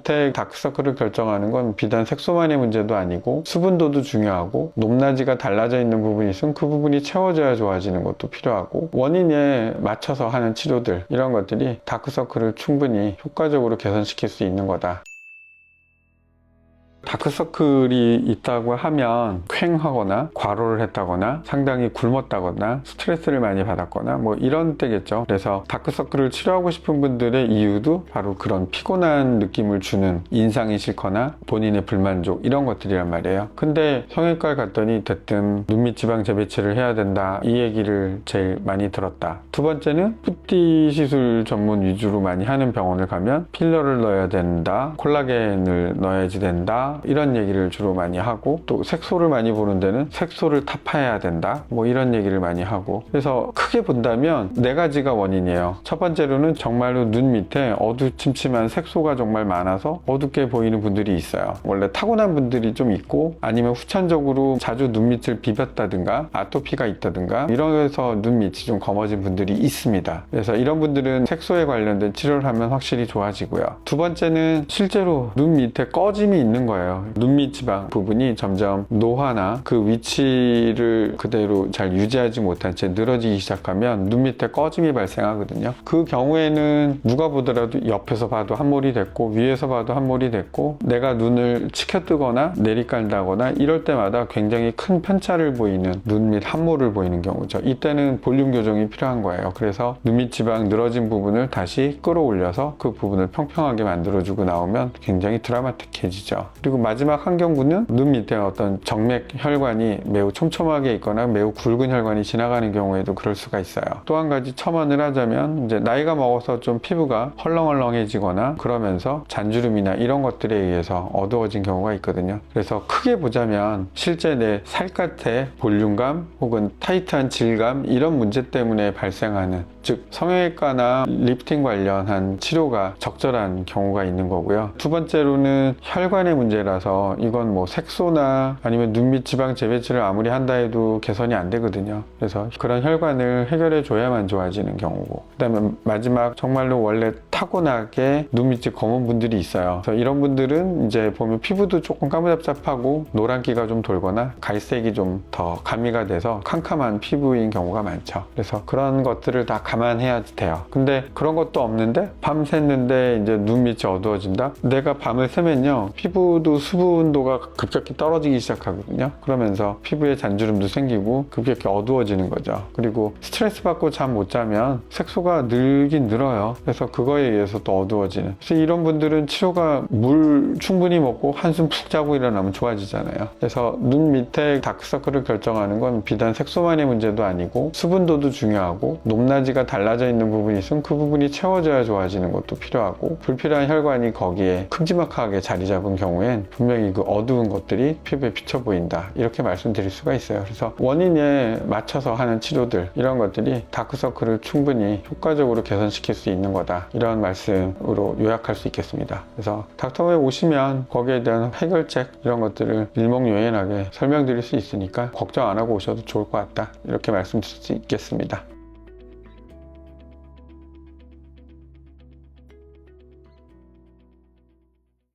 밑에 다크서클을 결정하는 건 비단 색소만의 문제도 아니고 수분도도 중요하고 높낮이가 달라져 있는 부분이 있으면 그 부분이 채워져야 좋아지는 것도 필요하고 원인에 맞춰서 하는 치료들 이런 것들이 다크서클을 충분히 효과적으로 개선시킬 수 있는 거다. 다크서클이 있다고 하면 퀭하거나 과로를 했다거나 상당히 굶었다거나 스트레스를 많이 받았거나 뭐 이런 때겠죠. 그래서 다크서클을 치료하고 싶은 분들의 이유도 바로 그런 피곤한 느낌을 주는 인상이 싫거나 본인의 불만족 이런 것들이란 말이에요. 근데 성형외과를 갔더니 대뜸 눈밑 지방 재배치를 해야 된다 이 얘기를 제일 많이 들었다. 두 번째는 푸띠 시술 전문 위주로 많이 하는 병원을 가면 필러를 넣어야 된다, 콜라겐을 넣어야지 된다 이런 얘기를 주로 많이 하고, 또 색소를 많이 보는 데는 색소를 타파해야 된다 뭐 이런 얘기를 많이 하고, 그래서 크게 본다면 네 가지가 원인이에요. 첫 번째로는 정말로 눈 밑에 어두침침한 색소가 정말 많아서 어둡게 보이는 분들이 있어요. 원래 타고난 분들이 좀 있고, 아니면 후천적으로 자주 눈 밑을 비볐다든가 아토피가 있다든가 이러면서 눈 밑이 좀 검어진 분들이 있습니다. 그래서 이런 분들은 색소에 관련된 치료를 하면 확실히 좋아지고요. 두 번째는 실제로 눈 밑에 꺼짐이 있는 거예요. 눈밑 지방 부분이 점점 노화나 그 위치를 그대로 잘 유지하지 못한 채 늘어지기 시작하면 눈 밑에 꺼짐이 발생하거든요. 그 경우에는 누가 보더라도 옆에서 봐도 함몰이 됐고 위에서 봐도 함몰이 됐고, 내가 눈을 치켜뜨거나 내리깔다거나 이럴 때마다 굉장히 큰 편차를 보이는 눈밑 함몰을 보이는 경우죠. 이때는 볼륨 교정이 필요한 거예요. 그래서 눈밑 지방 늘어진 부분을 다시 끌어올려서 그 부분을 평평하게 만들어주고 나오면 굉장히 드라마틱해지죠. 그리고 마지막 한 경우는 눈 밑에 어떤 정맥 혈관이 매우 촘촘하게 있거나 매우 굵은 혈관이 지나가는 경우에도 그럴 수가 있어요. 또 한 가지 첨언을 하자면, 이제 나이가 먹어서 좀 피부가 헐렁헐렁해지거나 그러면서 잔주름이나 이런 것들에 의해서 어두워진 경우가 있거든요. 그래서 크게 보자면 실제 내 살갗의 볼륨감 혹은 타이트한 질감 이런 문제 때문에 발생하는, 즉 성형외과나 리프팅 관련한 치료가 적절한 경우가 있는 거고요. 두 번째로는 혈관의 문제라서 이건 뭐 색소나 아니면 눈밑 지방 재배치를 아무리 한다 해도 개선이 안 되거든요. 그래서 그런 혈관을 해결해 줘야만 좋아지는 경우고, 그 다음에 마지막 정말로 원래 타고나게 눈밑이 검은 분들이 있어요. 그래서 이런 분들은 이제 보면 피부도 조금 까무잡잡하고 노란기가 좀 돌거나 갈색이 좀 더 가미가 돼서 캄캄한 피부인 경우가 많죠. 그래서 그런 것들을 다 감안해야 돼요. 근데 그런 것도 없는데 밤 샜는데 이제 눈밑이 어두워진다? 내가 밤을 새면요 피부도 수분도가 급격히 떨어지기 시작하거든요. 그러면서 피부에 잔주름도 생기고 급격히 어두워지는 거죠. 그리고 스트레스 받고 잠 못 자면 색소가 늘긴 늘어요. 그래서 그거에 의해서 또 어두워지는. 그래서 이런 분들은 치료가 물 충분히 먹고 한숨 푹 자고 일어나면 좋아지잖아요. 그래서 눈 밑에 다크서클을 결정하는 건 비단 색소만의 문제도 아니고 수분도도 중요하고, 높낮이가 달라져 있는 부분이 있으면 그 부분이 채워져야 좋아지는 것도 필요하고, 불필요한 혈관이 거기에 큼지막하게 자리 잡은 경우엔 분명히 그 어두운 것들이 피부에 비쳐 보인다 이렇게 말씀드릴 수가 있어요. 그래서 원인에 맞춰서 하는 치료들 이런 것들이 다크서클을 충분히 효과적으로 개선시킬 수 있는 거다, 이런 말씀으로 요약할 수 있겠습니다. 그래서 닥터웨에 오시면 거기에 대한 해결책 이런 것들을 일목요연하게 설명드릴 수 있으니까 걱정 안 하고 오셔도 좋을 것 같다, 이렇게 말씀드릴 수 있겠습니다.